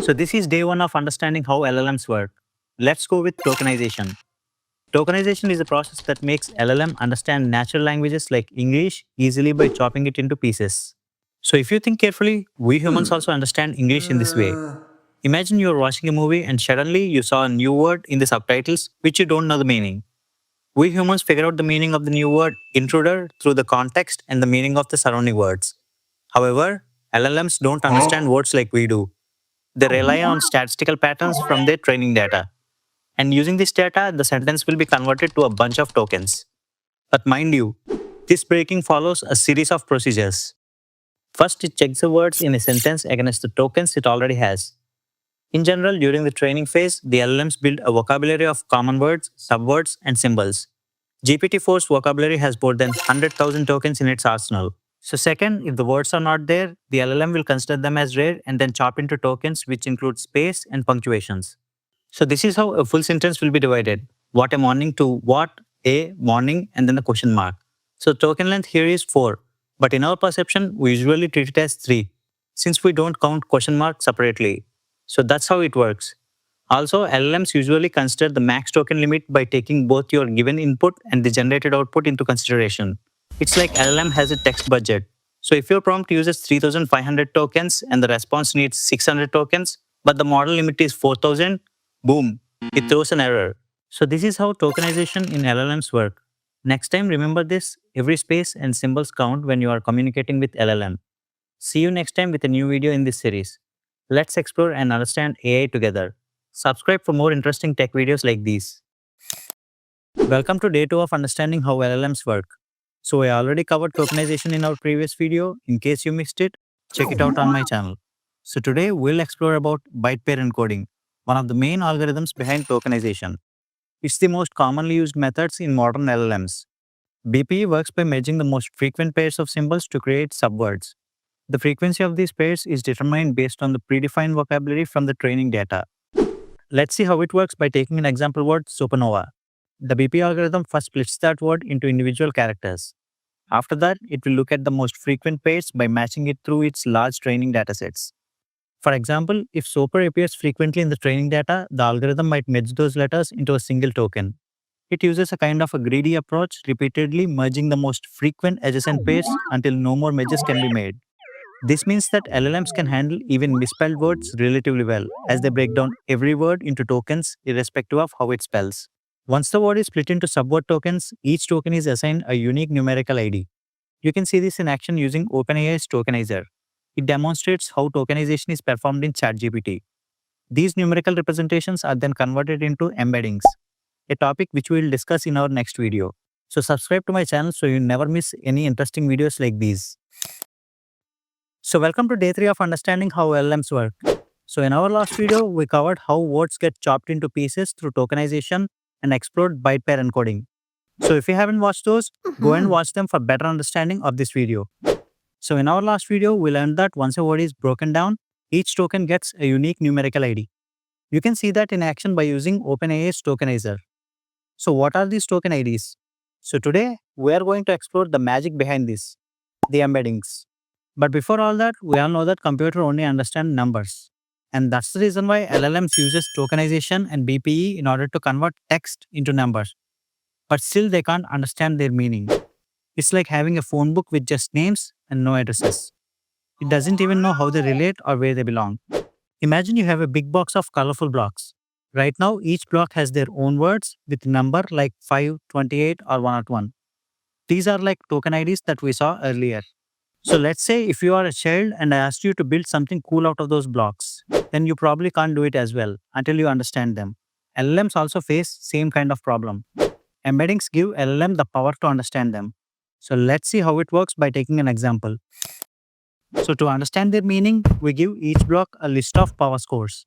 So this is day one of understanding how LLMs work. Let's go with tokenization. Tokenization is a process that makes LLM understand natural languages like English easily by chopping it into pieces. So if you think carefully, we humans also understand English in this way. Imagine you're watching a movie and suddenly you saw a new word in the subtitles which you don't know the meaning. We humans figure out the meaning of the new word intruder through the context and the meaning of the surrounding words. However, LLMs don't understand words like we do. They rely on statistical patterns from their training data. And using this data, the sentence will be converted to a bunch of tokens. But mind you, this breaking follows a series of procedures. First, it checks the words in a sentence against the tokens it already has. In general, during the training phase, the LLMs build a vocabulary of common words, subwords, and symbols. GPT-4's vocabulary has more than 100,000 tokens in its arsenal. So second, if the words are not there, the LLM will consider them as rare and then chop into tokens which include space and punctuations. So this is how a full sentence will be divided. What a morning to what a morning and then a question mark. So token length here is 4, but in our perception, we usually treat it as 3, since we don't count question mark separately. So that's how it works. Also, LLMs usually consider the max token limit by taking both your given input and the generated output into consideration. It's like LLM has a text budget. So if your prompt uses 3,500 tokens and the response needs 600 tokens, but the model limit is 4,000, boom, it throws an error. So this is how tokenization in LLMs work. Next time, remember this, every space and symbols count when you are communicating with LLM. See you next time with a new video in this series. Let's explore and understand AI together. Subscribe for more interesting tech videos like these. Welcome to day 2 of understanding how LLMs work. So I already covered tokenization in our previous video. In case you missed it, check it out on my channel. So today we'll explore about byte pair encoding, one of the main algorithms behind tokenization. It's the most commonly used methods in modern LLMs. BPE works by merging the most frequent pairs of symbols to create subwords. The frequency of these pairs is determined based on the predefined vocabulary from the training data. Let's see how it works by taking an example word supernova. The BP algorithm first splits that word into individual characters. After that, it will look at the most frequent pairs by matching it through its large training datasets. For example, if super appears frequently in the training data, the algorithm might merge those letters into a single token. It uses a kind of a greedy approach, repeatedly merging the most frequent adjacent pairs until no more merges can be made. This means that LLMs can handle even misspelled words relatively well, as they break down every word into tokens irrespective of how it spells. Once the word is split into subword tokens, each token is assigned a unique numerical ID. You can see this in action using OpenAI's Tokenizer. It demonstrates how tokenization is performed in ChatGPT. These numerical representations are then converted into embeddings, a topic which we will discuss in our next video. So subscribe to my channel so you never miss any interesting videos like these. So welcome to day 3 of understanding how LLMs work. So in our last video, we covered how words get chopped into pieces through tokenization and explored byte pair encoding. So if you haven't watched those, go and watch them for better understanding of this video. So in our last video, we learned that once a word is broken down, each token gets a unique numerical ID. You can see that in action by using OpenAI's Tokenizer. So what are these token IDs? So today, we are going to explore the magic behind this, the embeddings. But before all that, we all know that computer only understand numbers. And that's the reason why LLMs uses tokenization and BPE in order to convert text into numbers. But still they can't understand their meaning. It's like having a phone book with just names and no addresses. It doesn't even know how they relate or where they belong. Imagine you have a big box of colorful blocks. Right now, each block has their own words with number like 5, 28, or 101. These are like token IDs that we saw earlier. So let's say if you are a child and I asked you to build something cool out of those blocks, then you probably can't do it as well until you understand them. LLMs also face same kind of problem. Embeddings give LLM the power to understand them. So let's see how it works by taking an example. So to understand their meaning, we give each block a list of power scores.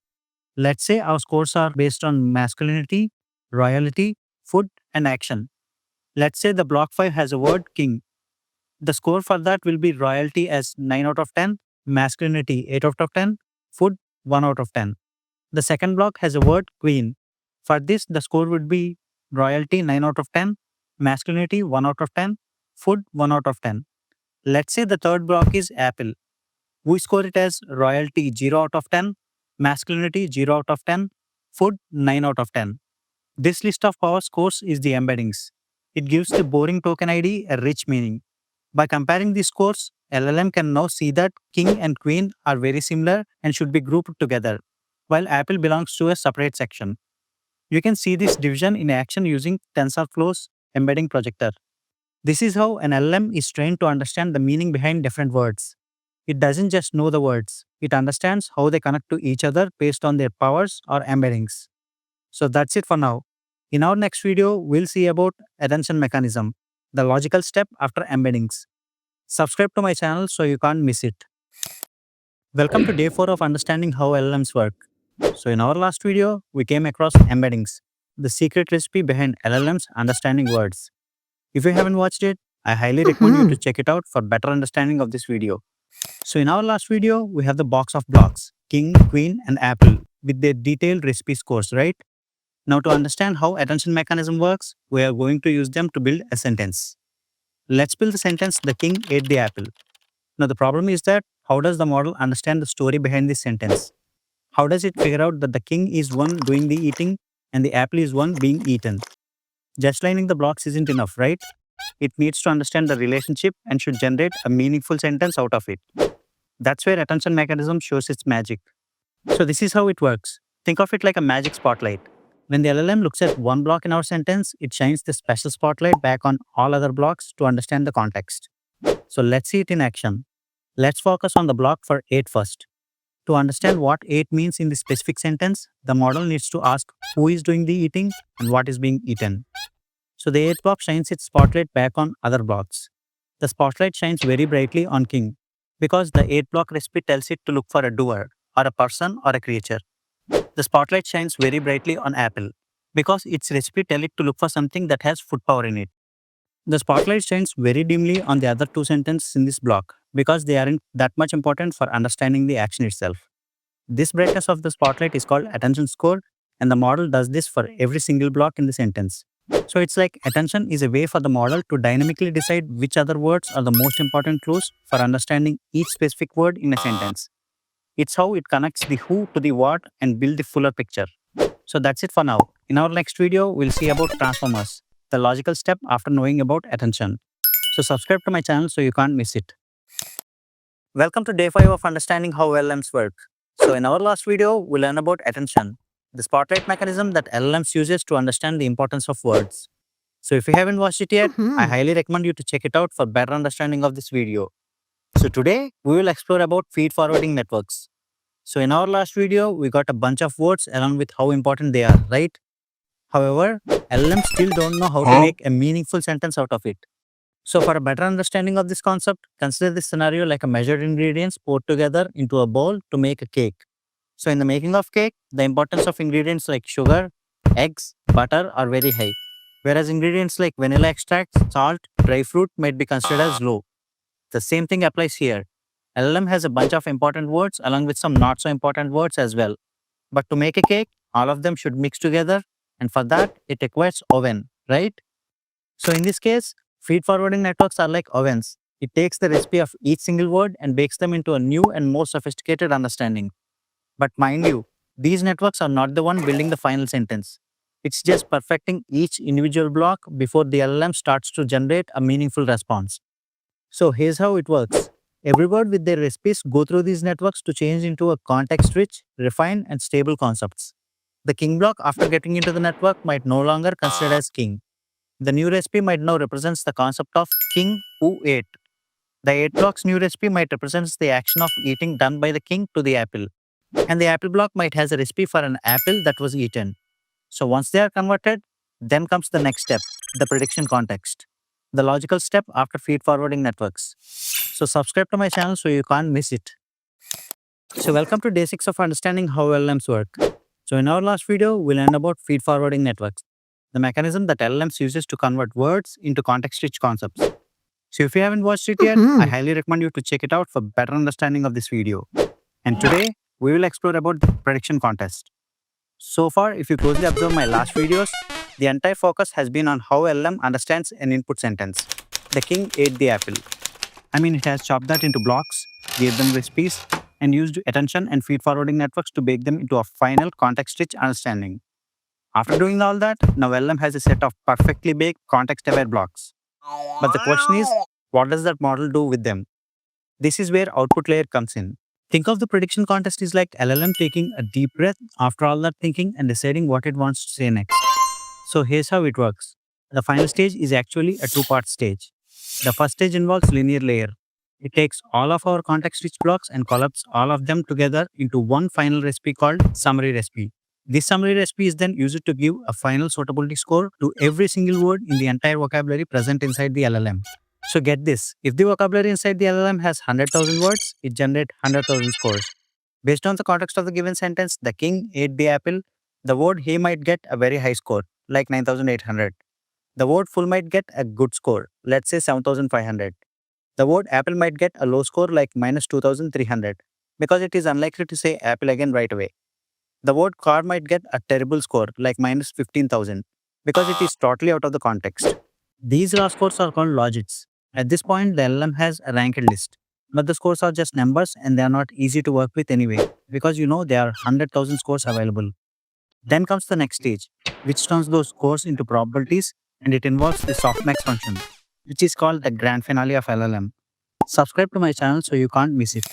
Let's say our scores are based on masculinity, royalty, food, and action. Let's say the block 5 has a word king. The score for that will be royalty as 9 out of 10, masculinity 8 out of 10, food 1 out of 10. The second block has a word queen. For this, the score would be royalty 9 out of 10, masculinity 1 out of 10, food 1 out of 10. Let's say the third block is apple. We score it as royalty 0 out of 10, masculinity 0 out of 10, food 9 out of 10. This list of power scores is the embeddings. It gives the boring token ID a rich meaning. By comparing these scores, LLM can now see that king and queen are very similar and should be grouped together, while apple belongs to a separate section. You can see this division in action using TensorFlow's embedding projector. This is how an LLM is trained to understand the meaning behind different words. It doesn't just know the words, it understands how they connect to each other based on their powers or embeddings. So that's it for now. In our next video, we'll see about attention mechanism, the logical step after embeddings. Subscribe to my channel so you can't miss it. Welcome to day 4 of understanding how LLMs work. So in our last video, we came across embeddings, the secret recipe behind LLMs understanding words. If you haven't watched it, I highly recommend you to check it out for better understanding of this video. So in our last video, we have the box of blocks, king, queen, and apple with their detailed recipe scores, right? Now to understand how attention mechanism works, we are going to use them to build a sentence. Let's build the sentence, the king ate the apple. Now the problem is that how does the model understand the story behind this sentence? How does it figure out that the king is one doing the eating and the apple is one being eaten? Just lining the blocks isn't enough, right? It needs to understand the relationship and should generate a meaningful sentence out of it. That's where attention mechanism shows its magic. So this is how it works. Think of it like a magic spotlight. When the LLM looks at one block in our sentence, it shines the special spotlight back on all other blocks to understand the context. So let's see it in action. Let's focus on the block for 8 first. To understand what 8 means in the specific sentence, the model needs to ask who is doing the eating and what is being eaten. So the 8th block shines its spotlight back on other blocks. The spotlight shines very brightly on king because the 8th block recipe tells it to look for a doer or a person or a creature. The spotlight shines very brightly on apple because its recipe tells it to look for something that has food power in it. The spotlight shines very dimly on the other 2 sentences in this block because they aren't that much important for understanding the action itself. This brightness of the spotlight is called attention score, and the model does this for every single block in the sentence. So it's like attention is a way for the model to dynamically decide which other words are the most important clues for understanding each specific word in a sentence. It's how it connects the who to the what and build the fuller picture. So that's it for now. In our next video, we'll see about transformers, the logical step after knowing about attention. So subscribe to my channel so you can't miss it. Welcome to day 5 of understanding how LLMs work. So in our last video, we learned about attention, the spotlight mechanism that LLMs uses to understand the importance of words. So if you haven't watched it yet, I highly recommend you to check it out for better understanding of this video. So today, we will explore about feed-forwarding networks. So in our last video, we got a bunch of words along with how important they are, right? However, LLMs still don't know how to make a meaningful sentence out of it. So for a better understanding of this concept, consider this scenario like a measured ingredients poured together into a bowl to make a cake. So in the making of cake, the importance of ingredients like sugar, eggs, butter are very high, whereas ingredients like vanilla extract, salt, dry fruit might be considered as low. The same thing applies here. LLM has a bunch of important words along with some not so important words as well. But to make a cake, all of them should mix together, and for that, it requires oven, right? So in this case, feed-forwarding networks are like ovens. It takes the recipe of each single word and bakes them into a new and more sophisticated understanding. But mind you, these networks are not the one building the final sentence. It's just perfecting each individual block before the LLM starts to generate a meaningful response. So here's how it works. Every word with their recipes go through these networks to change into a context-rich, refined, and stable concepts. The king block after getting into the network might no longer considered as king. The new recipe might now represents the concept of king who ate. The 8 block's new recipe might represents the action of eating done by the king to the apple. And the apple block might has a recipe for an apple that was eaten. So once they are converted, then comes the next step, the prediction context, the logical step after feed-forwarding networks. So subscribe to my channel so you can't miss it. So welcome to day 6 of understanding how LLMs work. So in our last video, we learned about feed-forwarding networks, the mechanism that LLMs uses to convert words into context-rich concepts. So if you haven't watched it yet, I highly recommend you to check it out for better understanding of this video. And today, we will explore about the prediction contest. So far, if you closely observe my last videos, the entire focus has been on how LLM understands an input sentence. The king ate the apple. It has chopped that into blocks, gave them recipes, and used attention and feed forwarding networks to bake them into a final context-rich understanding. After doing all that, now LLM has a set of perfectly baked context-aware blocks. But the question is, what does that model do with them? This is where output layer comes in. Think of the prediction contest is like LLM taking a deep breath after all that thinking and deciding what it wants to say next. So here's how it works. The final stage is actually a two-part stage. The first stage involves linear layer. It takes all of our context-rich blocks and collapses all of them together into one final recipe called summary recipe. This summary recipe is then used to give a final suitability score to every single word in the entire vocabulary present inside the LLM. So get this, if the vocabulary inside the LLM has 100,000 words, it generates 100,000 scores. Based on the context of the given sentence, the king ate the apple, the word he might get a very high score, like 9,800. The word full might get a good score, let's say 7,500. The word apple might get a low score like minus 2,300 because it is unlikely to say apple again right away. The word car might get a terrible score like minus 15,000 because it is totally out of the context. These raw scores are called logits. At this point, the LLM has a ranked list. But the scores are just numbers and they are not easy to work with anyway because there are 100,000 scores available. Then comes the next stage, which turns those scores into probabilities, and it involves the Softmax function, which is called the grand finale of LLM. Subscribe to my channel so you can't miss it.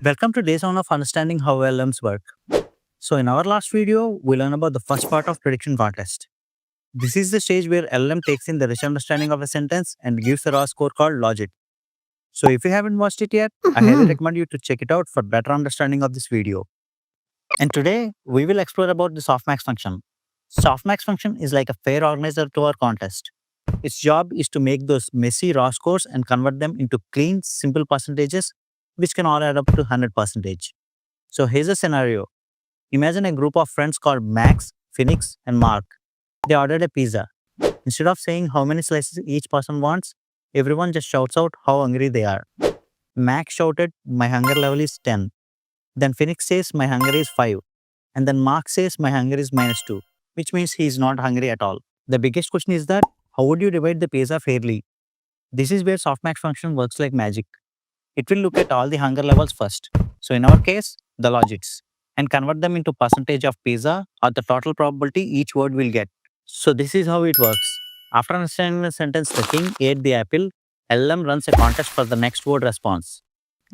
Welcome to day 7 of understanding how LLMs work. So in our last video, we learned about the first part of prediction contest. This is the stage where LLM takes in the rich understanding of a sentence and gives a raw score called logit. So if you haven't watched it yet, I highly recommend you to check it out for better understanding of this video. And today, we will explore about the Softmax function. Softmax function is like a fair organizer to our contest. Its job is to make those messy raw scores and convert them into clean, simple percentages, which can all add up to 100%. So here's a scenario. Imagine a group of friends called Max, Phoenix, and Mark. They ordered a pizza. Instead of saying how many slices each person wants, everyone just shouts out how hungry they are. Max shouted, "My hunger level is 10." Then Phoenix says, "My hunger is 5." And then Mark says, "My hunger is -2, which means he is not hungry at all. The biggest question is that, how would you divide the pizza fairly? This is where Softmax function works like magic. It will look at all the hunger levels first. So in our case, the logits, and convert them into percentage of pizza or the total probability each word will get. So this is how it works. After understanding the sentence, the king ate the apple, LLM runs a contest for the next word response.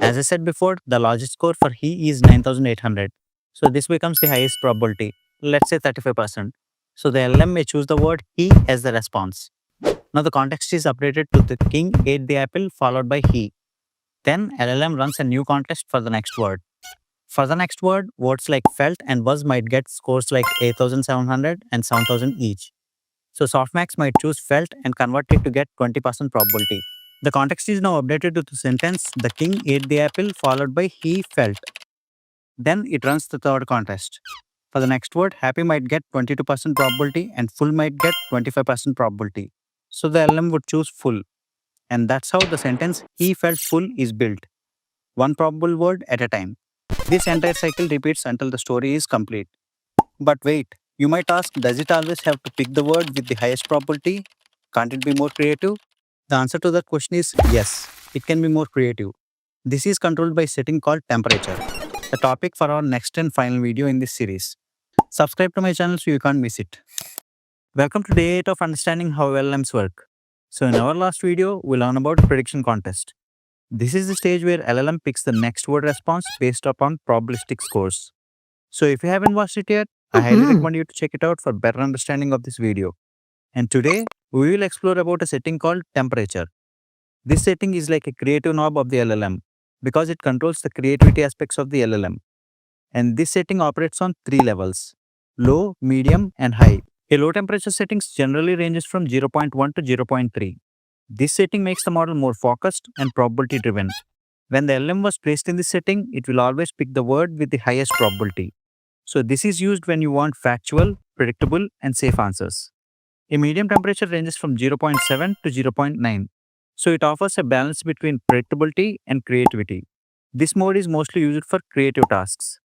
As I said before, the logit score for he is 9,800. So this becomes the highest probability, let's say 35%. So the LLM may choose the word he as the response. Now the context is updated to the king ate the apple followed by he. Then LLM runs a new contest for the next word. For the next word, words like felt and was might get scores like 8,700 and 7,000 each. So Softmax might choose felt and convert it to get 20% probability. The context is now updated to the sentence, the king ate the apple followed by he felt. Then it runs the third contest. For the next word, happy might get 22% probability and full might get 25% probability. So the LM would choose full. And that's how the sentence he felt full is built. One probable word at a time. This entire cycle repeats until the story is complete. But wait, you might ask, does it always have to pick the word with the highest probability? Can't it be more creative? The answer to that question is yes, it can be more creative. This is controlled by a setting called temperature, the topic for our next and final video in this series. Subscribe to my channel so you can't miss it. Welcome to day 8 of understanding how LLMs work. So in our last video, we learned about prediction contest. This is the stage where LLM picks the next word response based upon probabilistic scores. So if you haven't watched it yet, I highly recommend you to check it out for better understanding of this video. And today, we will explore about a setting called temperature. This setting is like a creative knob of the LLM because it controls the creativity aspects of the LLM. And this setting operates on 3 levels: low, medium, and high. A low temperature settings generally ranges from 0.1 to 0.3. This setting makes the model more focused and probability driven. When the LLM was placed in this setting, it will always pick the word with the highest probability. So this is used when you want factual, predictable, and safe answers. A medium temperature ranges from 0.7 to 0.9. So it offers a balance between predictability and creativity. This mode is mostly used for creative tasks.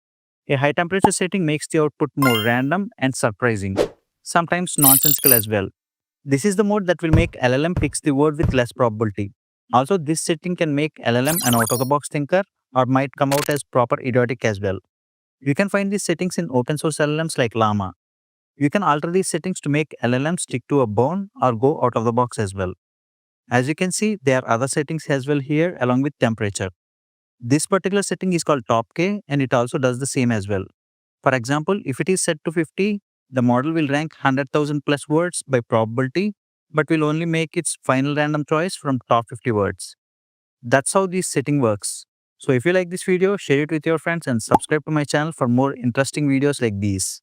A high temperature setting makes the output more random and surprising, sometimes nonsensical as well. This is the mode that will make LLM picks the word with less probability. Also, this setting can make LLM an out-of-the-box thinker or might come out as proper idiotic as well. You can find these settings in open source LLMs like Llama. You can alter these settings to make LLM stick to a bone or go out of the box as well. As you can see, there are other settings as well here along with temperature. This particular setting is called top K and it also does the same as well. For example, if it is set to 50, the model will rank 100,000 plus words by probability, but will only make its final random choice from top 50 words. That's how this setting works. So if you like this video, share it with your friends and subscribe to my channel for more interesting videos like these.